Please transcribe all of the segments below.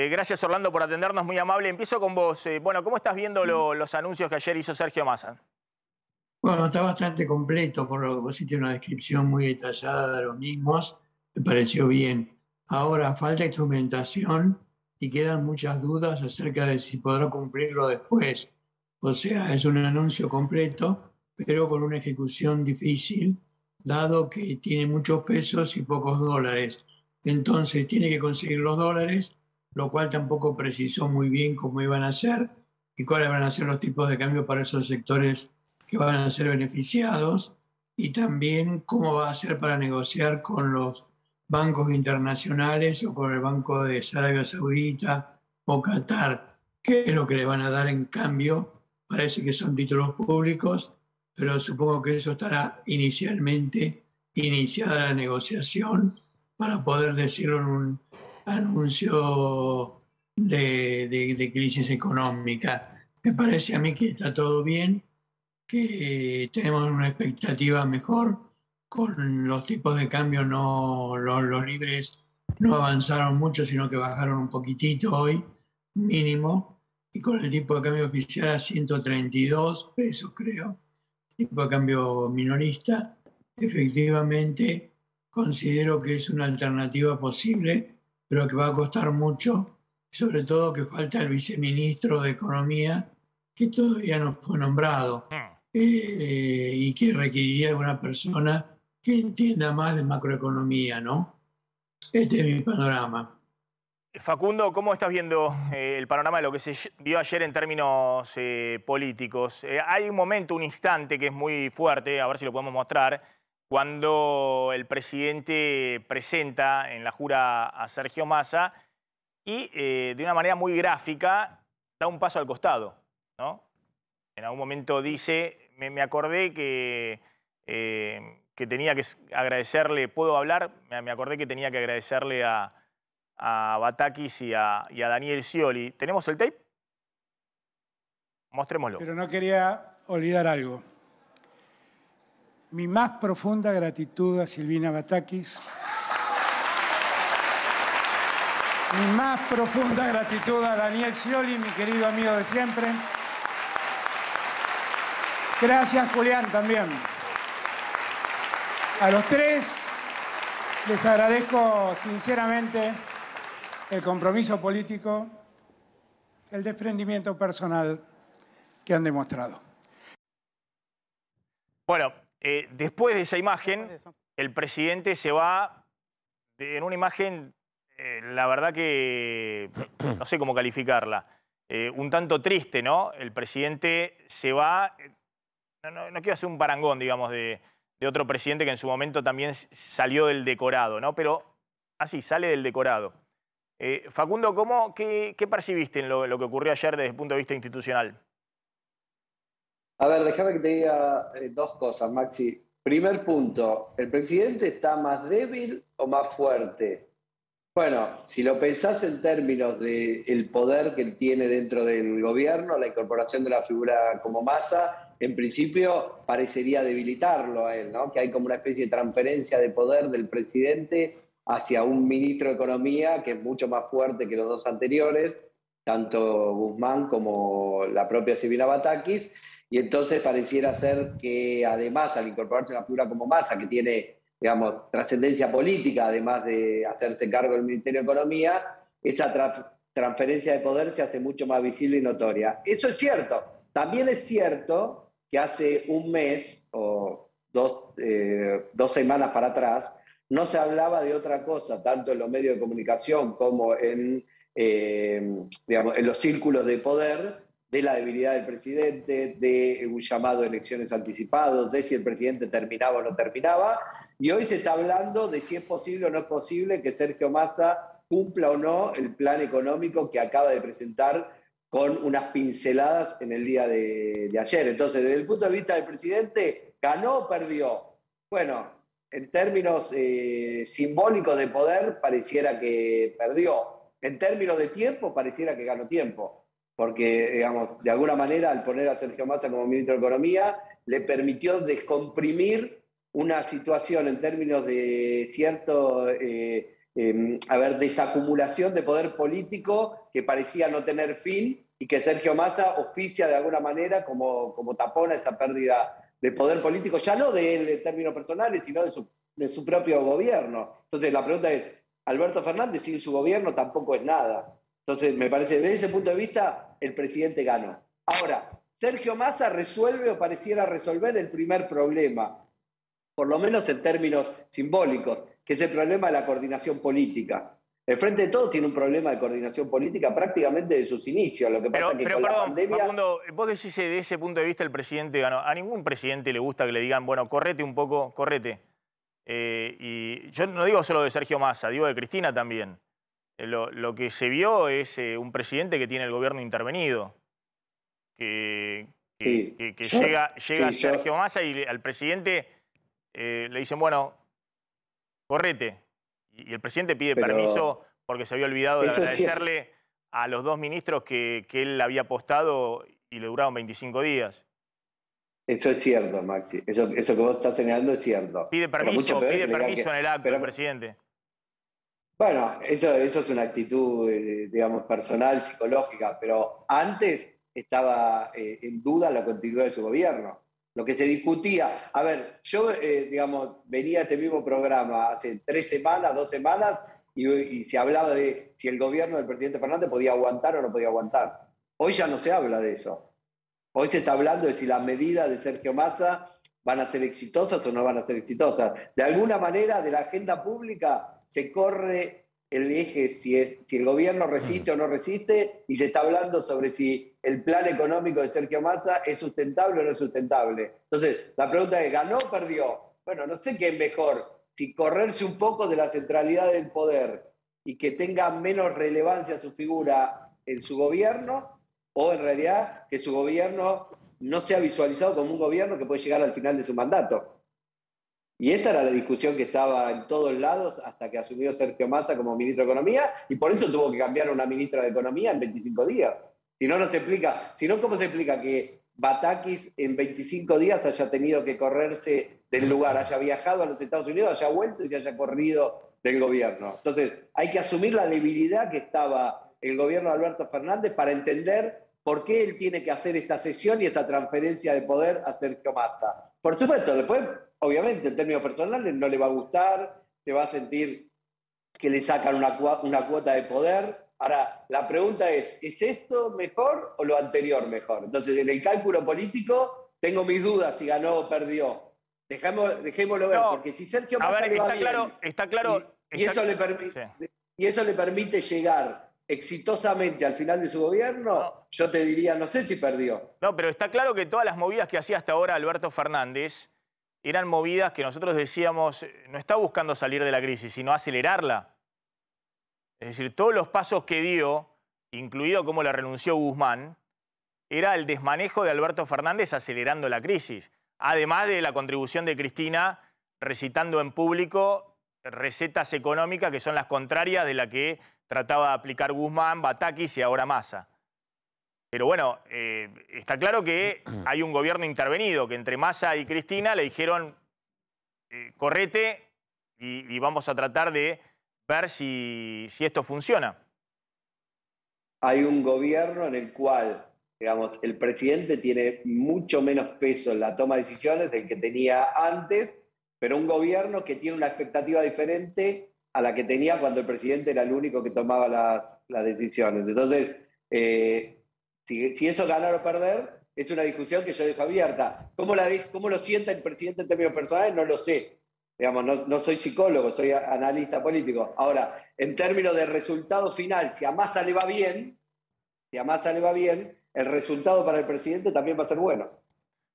Gracias, Orlando, por atendernos, muy amable. Empiezo con vos. Bueno, ¿cómo estás viendo los anuncios que ayer hizo Sergio Massa? Bueno, está bastante completo, por lo que vos hiciste una descripción muy detallada de los mismos, me pareció bien. Ahora falta instrumentación y quedan muchas dudas acerca de si podrá cumplirlo después. O sea, es un anuncio completo, pero con una ejecución difícil, dado que tiene muchos pesos y pocos dólares. Entonces tiene que conseguir los dólares, lo cual tampoco precisó muy bien cómo iban a ser y cuáles van a ser los tipos de cambio para esos sectores que van a ser beneficiados y también cómo va a ser para negociar con los bancos internacionales o con el Banco de Arabia Saudita o Qatar, qué es lo que le van a dar en cambio. Parece que son títulos públicos, pero supongo que eso estará inicialmente iniciada la negociación para poder decirlo en un anuncio de crisis económica. Me parece a mí que está todo bien, que tenemos una expectativa mejor. Con los tipos de cambio, no, los libres no avanzaron mucho, sino que bajaron un poquitito hoy, mínimo, y con el tipo de cambio oficial a 132 pesos, creo, tipo de cambio minorista, efectivamente considero que es una alternativa posible, pero que va a costar mucho, sobre todo que falta el viceministro de Economía, que todavía no fue nombrado, y que requeriría de una persona que entienda más de macroeconomía, ¿no? Este es mi panorama. Facundo, ¿cómo estás viendo el panorama de lo que se vio ayer en términos políticos? Hay un momento, un instante que es muy fuerte, a ver si lo podemos mostrar, cuando el presidente presenta en la jura a Sergio Massa y de una manera muy gráfica da un paso al costado, ¿no? En algún momento dice, me acordé que tenía que agradecerle, ¿puedo hablar? Me acordé que tenía que agradecerle a Batakis y a Daniel Scioli. ¿Tenemos el tape? Mostrémoslo. Pero no quería olvidar algo. Mi más profunda gratitud a Silvina Batakis. Mi más profunda gratitud a Daniel Scioli, mi querido amigo de siempre. Gracias, Julián, también. A los tres les agradezco sinceramente el compromiso político, el desprendimiento personal que han demostrado. Bueno, después de esa imagen, el presidente se va en una imagen, la verdad que no sé cómo calificarla, un tanto triste, ¿no? El presidente se va, no quiero hacer un parangón, digamos, de otro presidente que en su momento también salió del decorado, ¿no? Pero así, sale del decorado. Facundo, qué percibiste en lo que ocurrió ayer desde el punto de vista institucional? A ver, déjame que te diga dos cosas, Maxi. Primer punto, ¿el presidente está más débil o más fuerte? Bueno, si lo pensás en términos del poder que él tiene dentro del gobierno, la incorporación de la figura como Massa, en principio parecería debilitarlo a él, ¿no? Que hay como una especie de transferencia de poder del presidente hacia un ministro de Economía que es mucho más fuerte que los dos anteriores, tanto Guzmán como la propia Silvina Batakis, y entonces pareciera ser que además al incorporarse una figura como Massa, que tiene, digamos, trascendencia política, además de hacerse cargo del Ministerio de Economía, esa transferencia de poder se hace mucho más visible y notoria. Eso es cierto. También es cierto que hace un mes o dos semanas para atrás no se hablaba de otra cosa, tanto en los medios de comunicación como digamos, en los círculos de poder, de la debilidad del presidente, de un llamado a elecciones anticipadas, de si el presidente terminaba o no terminaba. Y hoy se está hablando de si es posible o no es posible que Sergio Massa cumpla o no el plan económico que acaba de presentar con unas pinceladas en el día de ayer. Entonces, desde el punto de vista del presidente, ¿ganó o perdió? Bueno, en términos simbólicos de poder, pareciera que perdió. En términos de tiempo, pareciera que ganó tiempo. Porque, digamos, de alguna manera, al poner a Sergio Massa como ministro de Economía, le permitió descomprimir una situación en términos de cierto desacumulación de poder político que parecía no tener fin y que Sergio Massa oficia de alguna manera como tapona esa pérdida de poder político, ya no de él en términos personales, sino de su propio gobierno. Entonces la pregunta es, Alberto Fernández sin su gobierno tampoco es nada. Entonces me parece, desde ese punto de vista, el presidente ganó. Ahora, Sergio Massa resuelve o pareciera resolver el primer problema, por lo menos en términos simbólicos, que es el problema de la coordinación política. El Frente de Todos tiene un problema de coordinación política prácticamente de sus inicios. Lo que pasa es que con la pandemia... Facundo, vos decís de ese punto de vista el presidente ganó. A ningún presidente le gusta que le digan, bueno, correte un poco, correte. Y yo no digo solo de Sergio Massa, digo de Cristina también. Lo que se vio es un presidente que tiene el gobierno intervenido. Llega Sergio Massa y al presidente le dicen, bueno, correte. Y el presidente pide permiso porque se había olvidado de agradecerle a los 2 ministros que él había apostado y le duraron 25 días. Eso es cierto, Maxi. Eso que vos estás señalando es cierto. Pide permiso en el acto el presidente. Bueno, eso es una actitud, digamos, personal, psicológica, pero antes estaba en duda la continuidad de su gobierno. Lo que se discutía, a ver, yo, digamos, venía a este mismo programa hace 2 semanas, y se hablaba de si el gobierno del presidente Fernández podía aguantar o no podía aguantar. Hoy ya no se habla de eso. Hoy se está hablando de si las medidas de Sergio Massa van a ser exitosas o no van a ser exitosas. De alguna manera, de la agenda pública se corre el eje si el gobierno resiste o no resiste, y se está hablando sobre si el plan económico de Sergio Massa es sustentable o no es sustentable. Entonces, la pregunta es, ¿ganó o perdió? Bueno, no sé qué es mejor, si correrse un poco de la centralidad del poder y que tenga menos relevancia su figura en su gobierno, o en realidad que su gobierno no sea visualizado como un gobierno que puede llegar al final de su mandato. Y esta era la discusión que estaba en todos lados hasta que asumió Sergio Massa como ministro de Economía, y por eso tuvo que cambiar a una ministra de Economía en 25 días. Si no, no se explica. Si no, ¿cómo se explica que Batakis en 25 días haya tenido que correrse del lugar, haya viajado a los Estados Unidos, haya vuelto y se haya corrido del gobierno? Entonces, hay que asumir la debilidad que estaba el gobierno de Alberto Fernández para entender por qué él tiene que hacer esta cesión y esta transferencia de poder a Sergio Massa. Por supuesto, después, obviamente, en términos personales no le va a gustar, se va a sentir que le sacan una cuota de poder. Ahora, la pregunta es esto mejor o lo anterior mejor? Entonces, en el cálculo político, tengo mis dudas si ganó o perdió. Dejémoslo ver, porque si Sergio Massa le va bien, y eso le permite llegar exitosamente al final de su gobierno, yo te diría, no sé si perdió. No, pero está claro que todas las movidas que hacía hasta ahora Alberto Fernández eran movidas que nosotros decíamos, no está buscando salir de la crisis, sino acelerarla. Es decir, todos los pasos que dio, incluido cómo le renunció Guzmán, era el desmanejo de Alberto Fernández acelerando la crisis. Además de la contribución de Cristina recitando en público recetas económicas que son las contrarias de la que trataba de aplicar Guzmán, Batakis y ahora Massa. Pero bueno, está claro que hay un gobierno intervenido, que entre Massa y Cristina le dijeron correte y vamos a tratar de ver si esto funciona. Hay un gobierno en el cual, digamos, el presidente tiene mucho menos peso en la toma de decisiones del que tenía antes, pero un gobierno que tiene una expectativa diferente a la que tenía cuando el presidente era el único que tomaba las decisiones. Entonces, si eso ganar o perder, es una discusión que yo dejo abierta. ¿Cómo lo sienta el presidente en términos personales? No lo sé. Digamos, no soy psicólogo, soy analista político. Ahora, en términos de resultado final, si a Massa le va bien, el resultado para el presidente también va a ser bueno.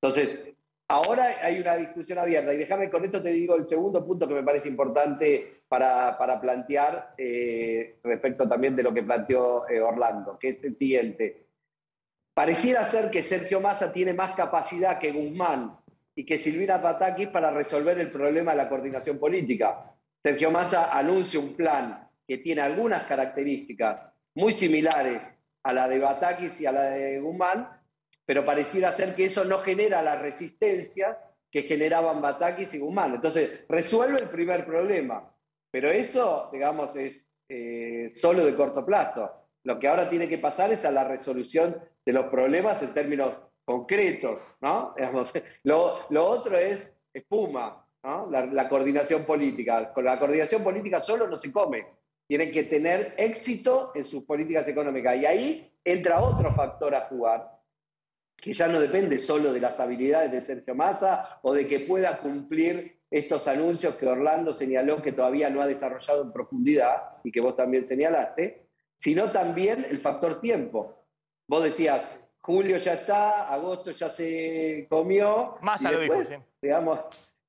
Entonces, ahora hay una discusión abierta, y déjame con esto te digo el segundo punto que me parece importante para plantear respecto también de lo que planteó Orlando, que es el siguiente. Pareciera ser que Sergio Massa tiene más capacidad que Guzmán y que Silvina Batakis para resolver el problema de la coordinación política. Sergio Massa anuncia un plan que tiene algunas características muy similares a la de Batakis y a la de Guzmán, pero pareciera ser que eso no genera las resistencias que generaban Batakis y Guzmán. Entonces, resuelve el primer problema. Pero eso, digamos, es solo de corto plazo. Lo que ahora tiene que pasar es a la resolución de los problemas en términos concretos, ¿no? Digamos, lo otro es espuma, ¿no? La coordinación política. Con la coordinación política solo no se come. Tienen que tener éxito en sus políticas económicas. Y ahí entra otro factor a jugar, que ya no depende solo de las habilidades de Sergio Massa o de que pueda cumplir estos anuncios que Orlando señaló que todavía no ha desarrollado en profundidad y que vos también señalaste, sino también el factor tiempo. Vos decías, julio ya está, agosto ya se comió. Massa lo dijo, sí. Digamos,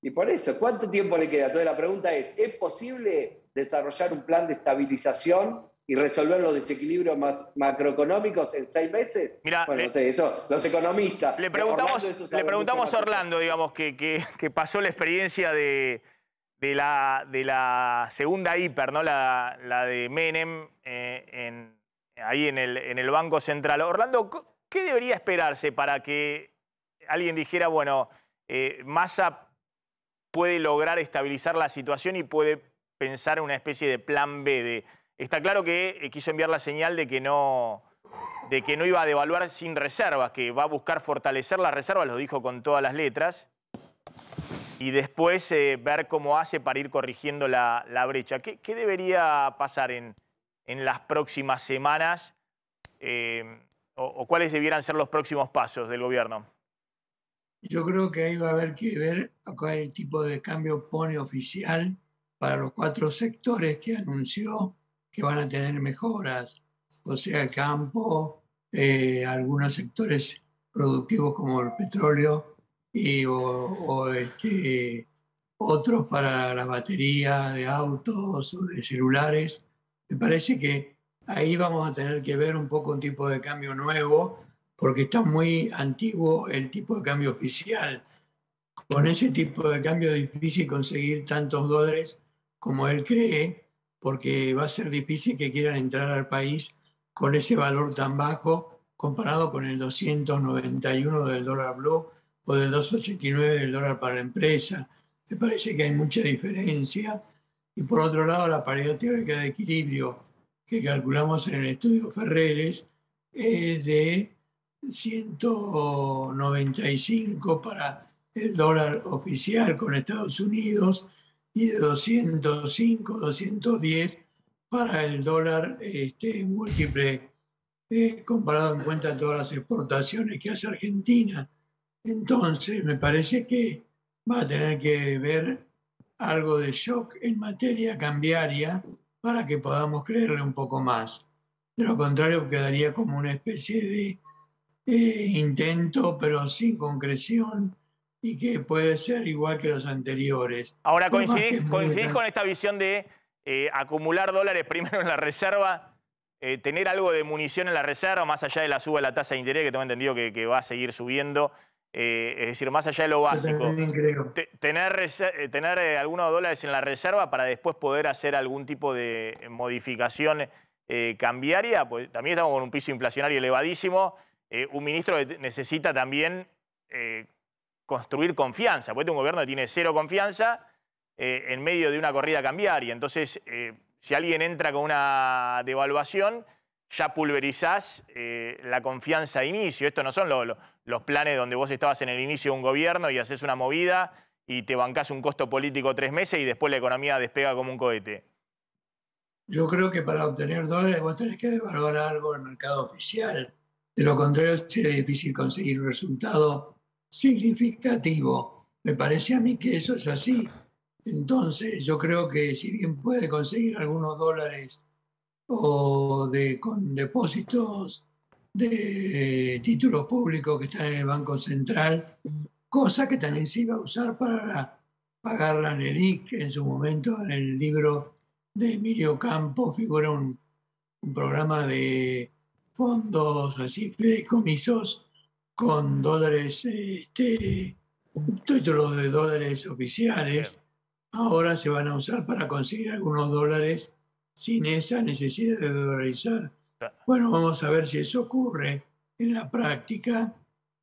y por eso, ¿cuánto tiempo le queda? Entonces la pregunta ¿es posible desarrollar un plan de estabilización y resolver los desequilibrios macroeconómicos en 6 meses? Mirá, bueno, no sé, eso, los economistas. Le preguntamos a Orlando, digamos, que pasó la experiencia de la segunda hiper, ¿no? La de Menem ahí en el Banco Central. Orlando, ¿qué debería esperarse para que alguien dijera, bueno, Massa puede lograr estabilizar la situación y puede pensar en una especie de plan B? Está claro que quiso enviar la señal de que no iba a devaluar sin reservas, que va a buscar fortalecer las reservas, lo dijo con todas las letras, y después ver cómo hace para ir corrigiendo la brecha. ¿Qué debería pasar en las próximas semanas o cuáles debieran ser los próximos pasos del gobierno? Yo creo que ahí va a haber que ver cuál tipo de cambio pone oficial para los 4 sectores que anunció que van a tener mejoras, o sea, el campo, algunos sectores productivos como el petróleo otros para la batería de autos o de celulares. Me parece que ahí vamos a tener que ver un poco un tipo de cambio nuevo, porque está muy antiguo el tipo de cambio oficial. Con ese tipo de cambio es difícil conseguir tantos dólares como él cree, porque va a ser difícil que quieran entrar al país con ese valor tan bajo comparado con el 291 del dólar blue o del 289 del dólar para la empresa. Me parece que hay mucha diferencia. Y por otro lado, la paridad teórica de equilibrio que calculamos en el estudio Ferreres es de 195 para el dólar oficial con Estados Unidos y de 205, 210 para el dólar múltiple comparado en cuenta todas las exportaciones que hace Argentina. Entonces me parece que va a tener que ver algo de shock en materia cambiaria para que podamos creerle un poco más. De lo contrario quedaría como una especie de intento, pero sin concreción, y que puede ser igual que los anteriores. Ahora, ¿coincidís con esta visión de acumular dólares primero en la reserva, tener algo de munición en la reserva, más allá de la suba de la tasa de interés, que tengo entendido que va a seguir subiendo? Es decir, más allá de lo básico, tener algunos dólares en la reserva para después poder hacer algún tipo de modificación cambiaria, pues también estamos con un piso inflacionario elevadísimo. Un ministro necesita también construir confianza, porque este es un gobierno que tiene 0 confianza en medio de una corrida cambiaria. Entonces, si alguien entra con una devaluación, ya pulverizás la confianza de inicio. Estos no son los planes donde vos estabas en el inicio de un gobierno y haces una movida y te bancás un costo político 3 meses y después la economía despega como un cohete. Yo creo que para obtener dólares vos tenés que devaluar algo en el mercado oficial. De lo contrario, sería difícil conseguir un resultado significativo. Me parece a mí que eso es así. Entonces, yo creo que si bien puede conseguir algunos dólares o con depósitos de títulos públicos que están en el Banco Central, cosa que también se iba a usar para pagar la LELIQ. En su momento, en el libro de Emilio Campo, figura un programa de fondos así, fideicomisos con dólares, títulos de dólares oficiales. Ahora se van a usar para conseguir algunos dólares sin esa necesidad de dolarizar. Bueno, vamos a ver si eso ocurre en la práctica,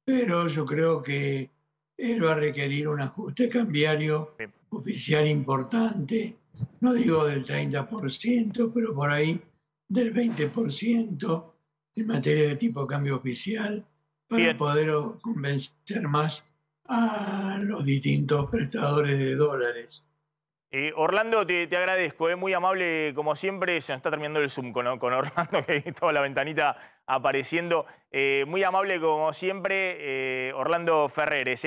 pero yo creo que él va a requerir un ajuste cambiario oficial importante no digo del 30%, pero por ahí del 20% en materia de tipo de cambio oficial, para Bien. poder convencer más a los distintos prestadores de dólares. Orlando, te agradezco, muy amable como siempre. Se nos está terminando el Zoom con Orlando, que estaba la ventanita apareciendo. Muy amable como siempre, Orlando Ferreres.